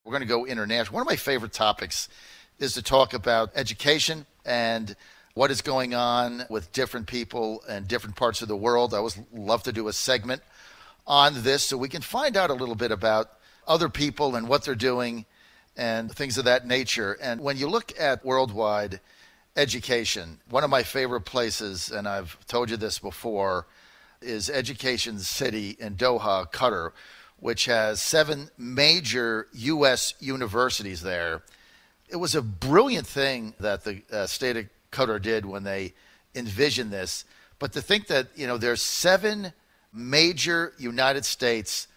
We're going to go international. One of my favorite topics is to talk about education and what is going on with different people in different parts of the world. I always love to do a segment on this so we can find out a little bit about other people and what they're doing and things of that nature. And when you look at worldwide education, one of my favorite places, and I've told you this before, is Education City in Doha, Qatar, which has 7 major U.S. universities there. It was a brilliant thing that the state of Qatar did when they envisioned this. But to think that, there's 7 major United States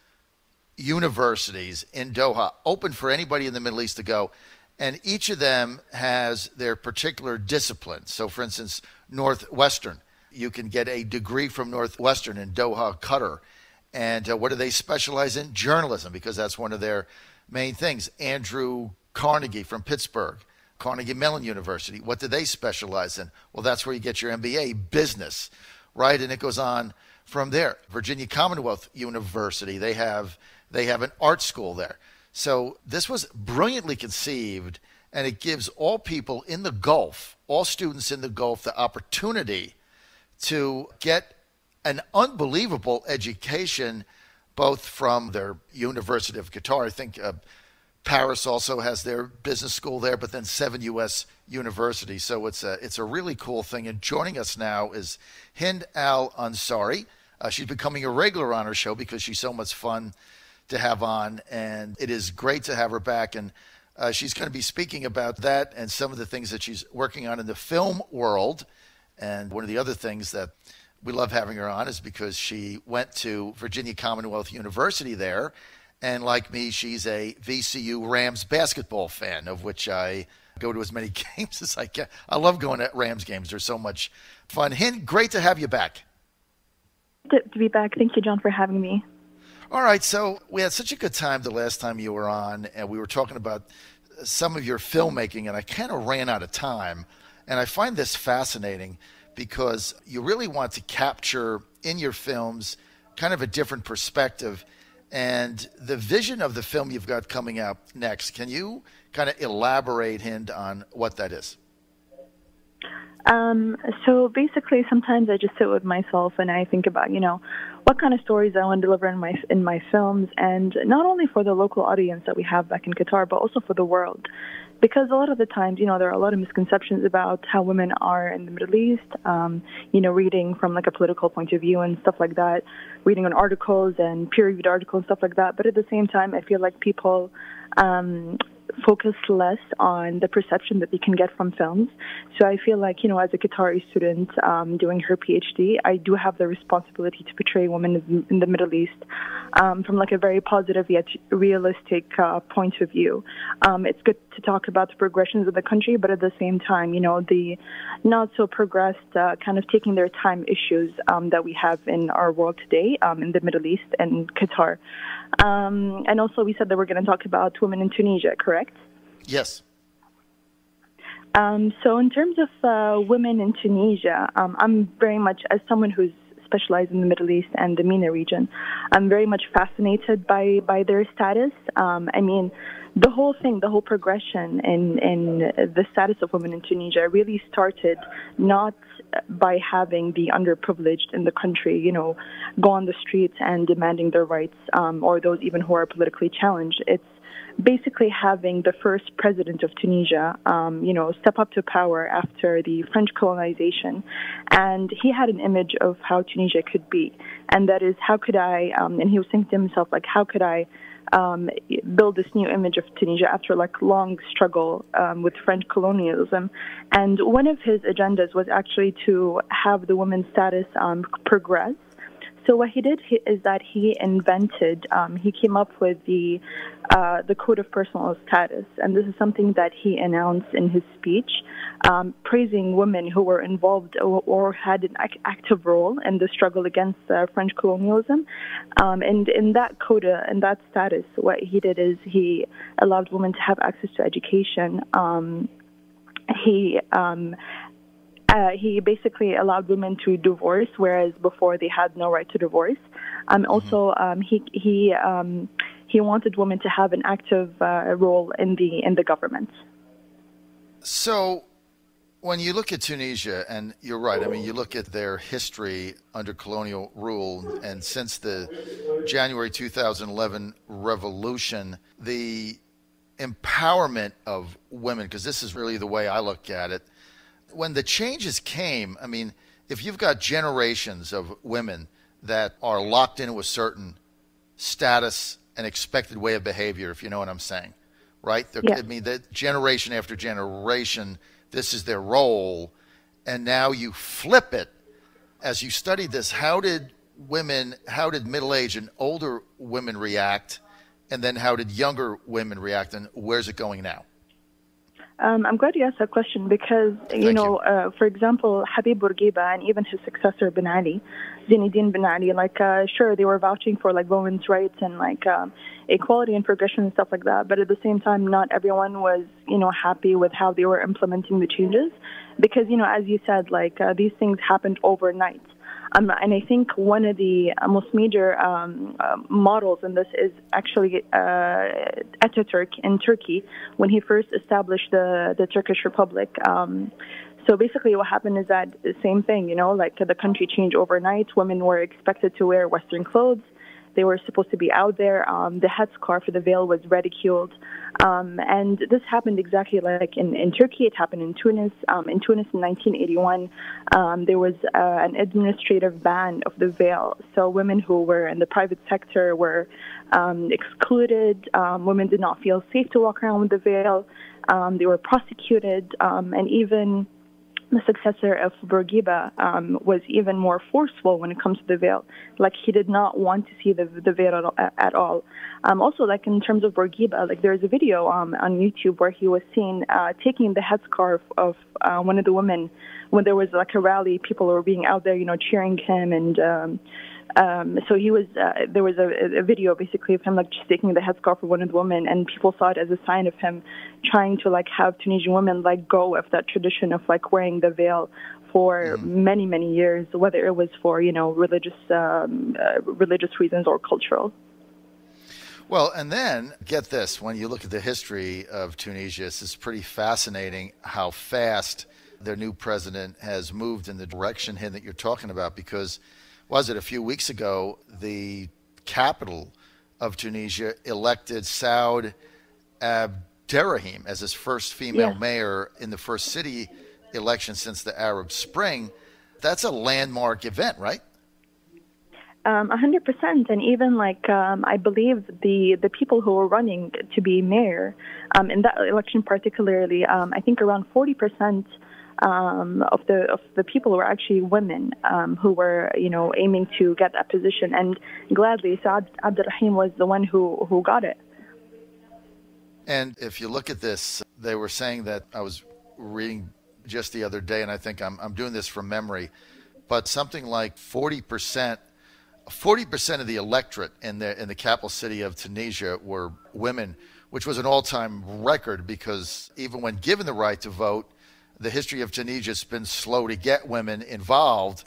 universities in Doha, open for anybody in the Middle East to go, and each of them has their particular discipline. So, for instance, Northwestern, you can get a degree from Northwestern in Doha, Qatar. And what do they specialize in? Journalism, because that's one of their main things. Andrew Carnegie from Pittsburgh, Carnegie Mellon University. What do they specialize in? Well, that's where you get your MBA, business, right? And it goes on from there. Virginia Commonwealth University, they have an art school there. So this was brilliantly conceived, and it gives all people in the Gulf, all students in the Gulf, the opportunity to get an unbelievable education, both from their University of Qatar. I think Paris also has their business school there, but then 7 U.S. universities. So it's a really cool thing. And joining us now is Hind Al-Ansari. She's becoming a regular on our show because she's so much fun to have on, and it is great to have her back. And she's going to be speaking about that and some of the things that she's working on in the film world. And one of the other things that we love having her on is because she went to Virginia Commonwealth University there. And like me, she's a VCU Rams basketball fan, of which I go to as many games as I can. I love going to Rams games. They're so much fun. Hind, great to have you back. To be back. Thank you, John, for having me. All right. So we had such a good time the last time you were on, and we were talking about some of your filmmaking, and I kind of ran out of time. And I find this fascinating because you really want to capture in your films kind of a different perspective. And the vision of the film you've got coming out next, can you kind of elaborate, Hind, on what that is? So basically, sometimes I just sit with myself and I think about, what kind of stories I want to deliver in my films, and not only for the local audience that we have back in Qatar, but also for the world. Because a lot of the times, there are a lot of misconceptions about how women are in the Middle East, reading from like a political point of view and stuff like that, reading on articles and peer-reviewed articles and stuff like that. But at the same time, I feel like people focus less on the perception that they can get from films. So I feel like, as a Qatari student doing her PhD, I do have the responsibility to portray women in the Middle East from like a very positive yet realistic point of view. It's good to talk about the progressions of the country, but at the same time, the not so progressed kind of taking their time issues that we have in our world today in the Middle East and Qatar. And also we said that we're going to talk about women in Tunisia, correct? Yes. So in terms of women in Tunisia, I'm very much, as someone who's specialized in the Middle East and the MENA region, I'm very much fascinated by their status. The whole thing, the whole progression in the status of women in Tunisia really started not by having the underprivileged in the country, go on the streets and demanding their rights, or those even who are politically challenged. It's basically having the first president of Tunisia, step up to power after the French colonization. And he had an image of how Tunisia could be. And that is, how could I, and he was thinking to himself, like, how could I build this new image of Tunisia after like long struggle with French colonialism. And one of his agendas was actually to have the women's status progress. So what he did is that he came up with the Code of Personal Status, and this is something that he announced in his speech, praising women who were involved or had an active role in the struggle against French colonialism. And in that coda, in that status, what he did is he allowed women to have access to education. He basically allowed women to divorce, whereas before they had no right to divorce. he wanted women to have an active role in the government. So when you look at Tunisia, and you're right, I mean, you look at their history under colonial rule, and since the January 2011 revolution, the empowerment of women, because this is really the way I look at it, when the changes came, I mean, if you've got generations of women that are locked into a certain status and expected way of behavior, if you know what I'm saying, right? Yeah. I mean, that generation after generation, this is their role, and now you flip it. As you studied this, how did middle-aged and older women react, and then how did younger women react, and where's it going now? I'm glad you asked that question because, for example, Habib Bourguiba and even his successor, Ben Ali, Zinedine Ben Ali, sure, they were vouching for, women's rights and, equality and progression and stuff like that. But at the same time, not everyone was, happy with how they were implementing the changes because, as you said, these things happened overnight. And I think one of the most major models in this is actually Ataturk in Turkey when he first established the Turkish Republic. So basically what happened is that the same thing, the country changed overnight. Women were expected to wear Western clothes. They were supposed to be out there. The headscarf or the veil was ridiculed. And this happened exactly like in Turkey. It happened in Tunis. In Tunis in 1981, there was an administrative ban of the veil. So women who were in the private sector were excluded. Women did not feel safe to walk around with the veil. They were prosecuted. And even the successor of Bourguiba was even more forceful when it comes to the veil. He did not want to see the veil at all. Also, in terms of Bourguiba, there's a video on YouTube where he was seen taking the headscarf of one of the women when there was a rally. People were being out there, cheering him, and so he was. There was a video basically of him just taking the headscarf of one of the women, and people saw it as a sign of him trying to have Tunisian women let go of that tradition of wearing the veil for many, many years, whether it was for religious reasons or cultural. Well, and then get this: when you look at the history of Tunisia, it's pretty fascinating how fast their new president has moved in the direction here that you're talking about. Because was it a few weeks ago, the capital of Tunisia elected Saud Abderrahim as his first female mayor in the first city election since the Arab Spring. That's a landmark event, right? 100%. And even I believe the people who were running to be mayor in that election particularly, I think around 40% of the people were actually women who were aiming to get that position, and gladly Saud Abderrahim was the one who got it. And if you look at this, they were saying that, I was reading just the other day, and I think I'm doing this from memory, but something like 40% of the electorate in the capital city of Tunisia were women, which was an all-time record because even when given the right to vote, the history of Tunisia has been slow to get women involved,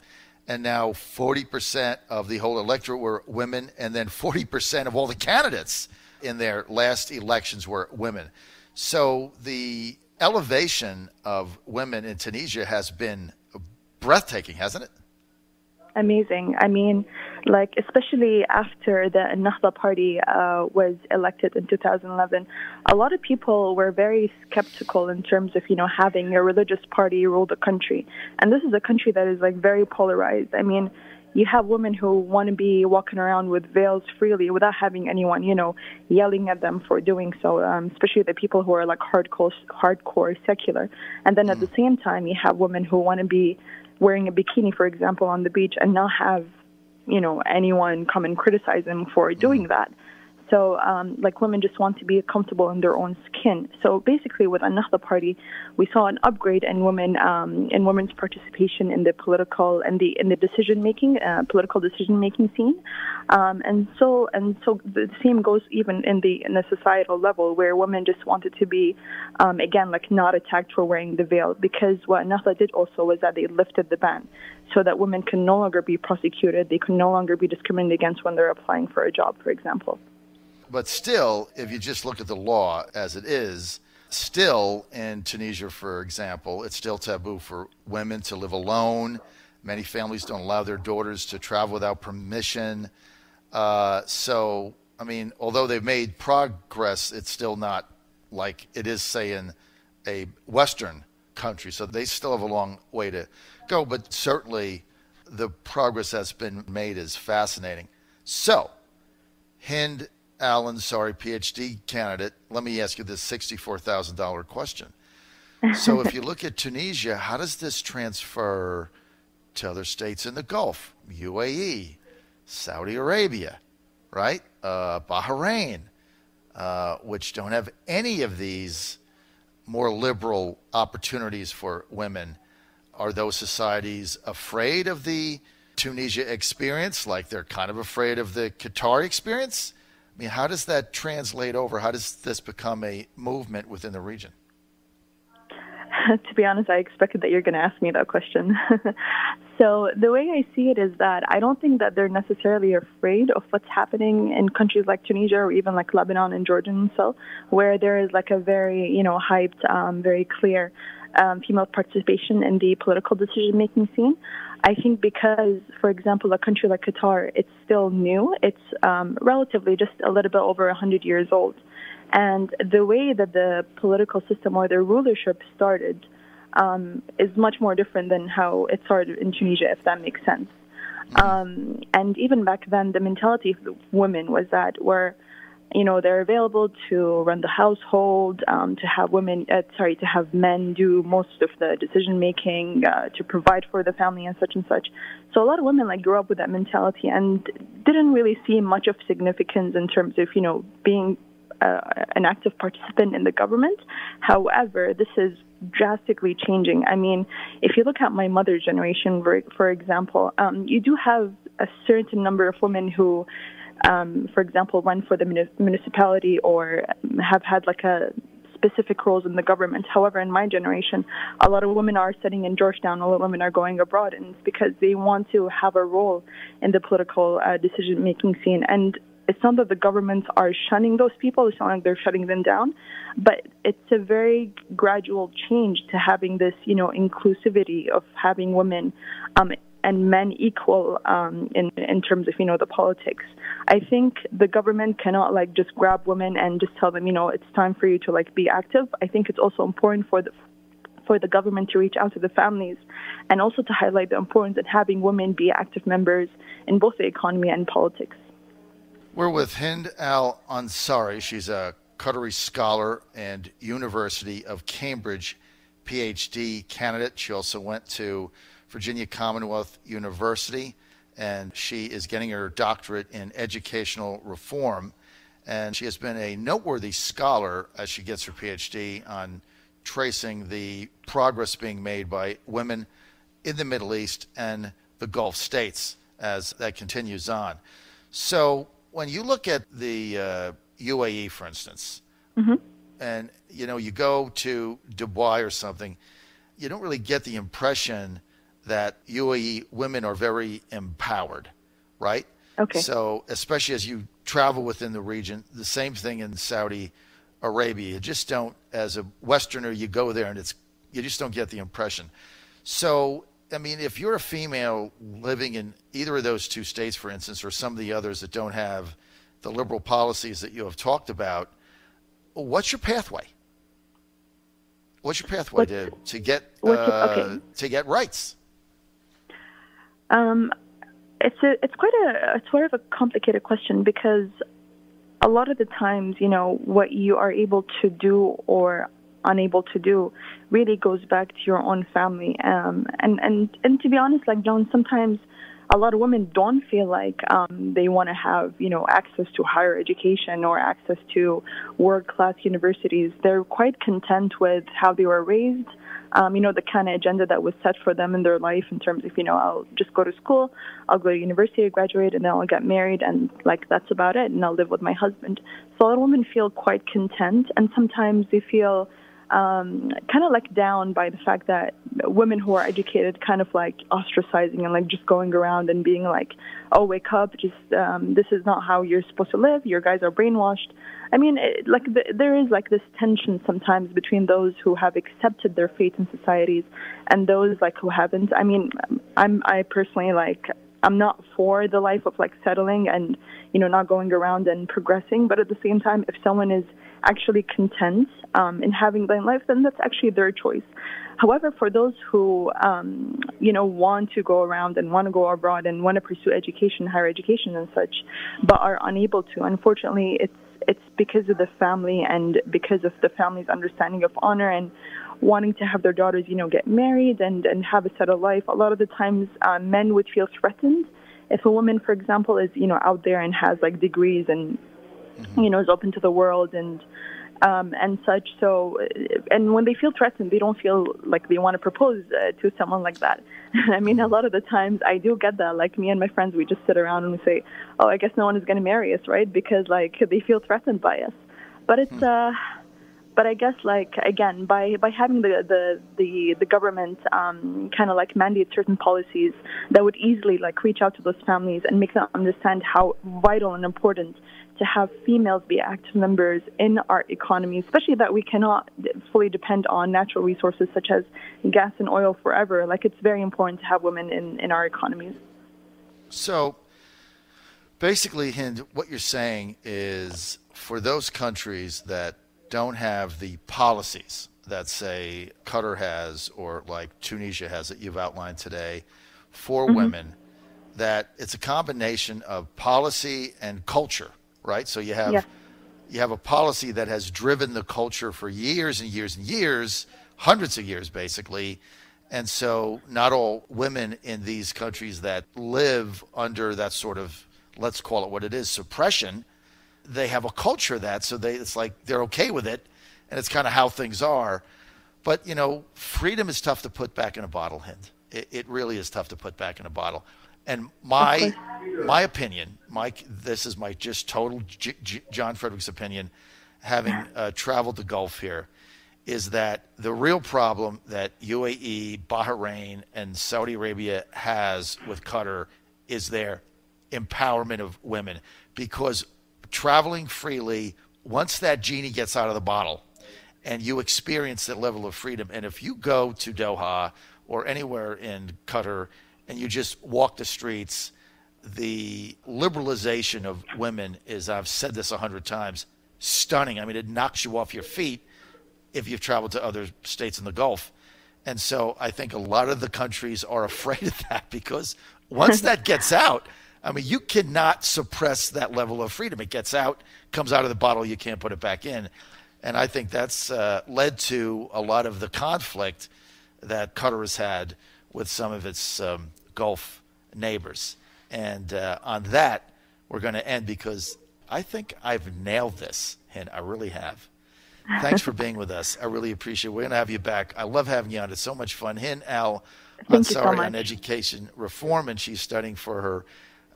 and now 40% of the whole electorate were women, and then 40% of all the candidates in their last elections were women. So the elevation of women in Tunisia has been breathtaking, hasn't it? Amazing. I mean, especially after the Ennahda party was elected in 2011, a lot of people were very skeptical in terms of, having a religious party rule the country. And this is a country that is very polarized. I mean, you have women who want to be walking around with veils freely without having anyone, yelling at them for doing so, especially the people who are hardcore secular. And then at the same time, you have women who want to be wearing a bikini, for example, on the beach and not have, anyone come and criticize them for doing that. So, women just want to be comfortable in their own skin. So basically, with Ennahda party, we saw an upgrade in women's participation in the political and the decision making, political decision making scene. And so the same goes even in the societal level, where women just wanted to be, again, not attacked for wearing the veil. Because what Ennahda did also was that they lifted the ban, so that women can no longer be prosecuted. They can no longer be discriminated against when they're applying for a job, for example. But still, if you just look at the law as it is, still in Tunisia, for example, it's still taboo for women to live alone. Many families don't allow their daughters to travel without permission. So, I mean, although they've made progress, it's still not like it is, say, in a Western country. So they still have a long way to go. But certainly the progress that's been made is fascinating. So, Hind Al-Ansari, PhD candidate, let me ask you this $64,000 question. So if you look at Tunisia, how does this transfer to other states in the Gulf, UAE, Saudi Arabia, right? Bahrain, which don't have any of these more liberal opportunities for women. Are those societies afraid of the Tunisia experience, like they're kind of afraid of the Qatar experience? I mean, how does that translate over? How does this become a movement within the region? To be honest, I expected that you're going to ask me that question. So the way I see it is that I don't think that they're necessarily afraid of what's happening in countries like Tunisia or even like Lebanon and Jordan and so, where there is like a very, hyped, very clear female participation in the political decision-making scene. I think because, for example, a country like Qatar, it's still new. It's relatively just a little bit over 100 years old. And the way that the political system or the rulership started is much more different than how it started in Tunisia, if that makes sense. And even back then, the mentality of the women was that they're available to run the household, to have men do most of the decision making, to provide for the family and such and such. So a lot of women grew up with that mentality and didn't really see much of significance in terms of being an active participant in the government. However, this is drastically changing. I mean, if you look at my mother's generation, for example, you do have a certain number of women who, for example, run for the municipality or have had a specific roles in the government. However, in my generation, a lot of women are studying in Georgetown, a lot of women are going abroad, and it's because they want to have a role in the political decision-making scene. And it's not that the governments are shunning those people, it's not like they're shutting them down, but it's a very gradual change to having this, inclusivity of having women and men equal in terms of, the politics. I think the government cannot just grab women and just tell them, it's time for you to be active. I think it's also important for the government to reach out to the families and also to highlight the importance of having women be active members in both the economy and politics. We're with Hind Al-Ansari. She's a Qatari scholar and University of Cambridge PhD candidate. She also went to Virginia Commonwealth University, and she is getting her doctorate in educational reform. And she has been a noteworthy scholar as she gets her PhD on tracing the progress being made by women in the Middle East and the Gulf states as that continues on. So when you look at the UAE, for instance, and you go to Dubai or something, you don't really get the impression that UAE women are very empowered, right? Okay. So especially as you travel within the region, the same thing in Saudi Arabia. You just don't, as a Westerner, you go there and you just don't get the impression. So, I mean, if you're a female living in either of those two states, for instance, or some of the others that don't have the liberal policies that you have talked about, what's your pathway? What's your pathway to get rights? It's sort of a complicated question because a lot of the times, what you are able to do or unable to do really goes back to your own family. And to be honest, John, sometimes a lot of women don't feel like they want to have, access to higher education or access to world-class universities. They're quite content with how they were raised, the kind of agenda that was set for them in their life in terms of, I'll just go to school, I'll go to university, graduate, and then I'll get married, and that's about it, and I'll live with my husband. So a lot of women feel quite content, and sometimes they feel kind of like down by the fact that women who are educated kind of like ostracizing and like just going around and being like, oh, wake up, just this is not how you're supposed to live. Your guys are brainwashed. I mean, there is like this tension sometimes between those who have accepted their fate in societies and those like who haven't. I mean, I personally like, I'm not for the life of like settling and, you know, not going around and progressing. But at the same time, if someone is actually content in having their life, then that's actually their choice. However, for those who, you know, want to go around and want to go abroad and want to pursue education, higher education and such, but are unable to, unfortunately, it's because of the family and because of the family's understanding of honor and wanting to have their daughters, you know, get married and have a settled life. A lot of the times men would feel threatened if a woman, for example, is, you know, out there and has like degrees and, you know, is open to the world and such. So, and when they feel threatened, they don't feel like they want to propose to someone like that. I mean, a lot of the times I do get that. Like me and my friends, we just sit around and we say, oh, I guess no one is going to marry us, right? Because like they feel threatened by us. But it's, but I guess like, again, by having the government kind of like mandate certain policies that would easily like reach out to those families and make them understand how vital and important to have females be active members in our economy, especially that we cannot fully depend on natural resources such as gas and oil forever. Like, it's very important to have women in our economies. So basically, Hind, what you're saying is for those countries that don't have the policies that, say, Qatar has or like Tunisia has that you've outlined today for women, that it's a combination of policy and culture. Right, so you have a policy that has driven the culture for years and years and years, hundreds of years basically, and so not all women in these countries that live under that sort of, let's call it what it is, suppression, they have a culture that, so it's like they're okay with it, and it's kind of how things are. But you know, freedom is tough to put back in a bottle, Hind. It really is tough to put back in a bottle. And my opinion, this is my just total John Frederick's opinion, having traveled the Gulf here, is that the real problem that UAE, Bahrain, and Saudi Arabia has with Qatar is their empowerment of women. Because traveling freely, once that genie gets out of the bottle and you experience that level of freedom, and if you go to Doha or anywhere in Qatar and you just walk the streets, the liberalization of women is, I've said this 100 times, stunning. I mean, it knocks you off your feet if you've traveled to other states in the Gulf. And so I think a lot of the countries are afraid of that, because once that gets out, I mean, you cannot suppress that level of freedom. It gets out, comes out of the bottle, you can't put it back in. And I think that's led to a lot of the conflict that Qatar has had with some of its Gulf neighbors. And on that, we're going to end, because I think I've nailed this, and I really have. Thanks for being with us. I really appreciate it. We're going to have you back. I love having you on. It's so much fun. Hind Al-Ansari on education reform, and she's studying for her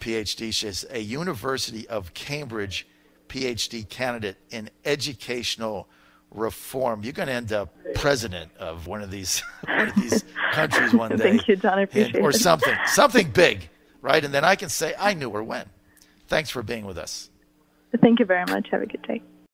PhD. She's a University of Cambridge PhD candidate in educational reform. You're going to end up president of one of these countries one day. Thank you, John. I appreciate it. Or something big, right? And then I can say I knew or when. Thanks for being with us. Thank you very much. Have a good day.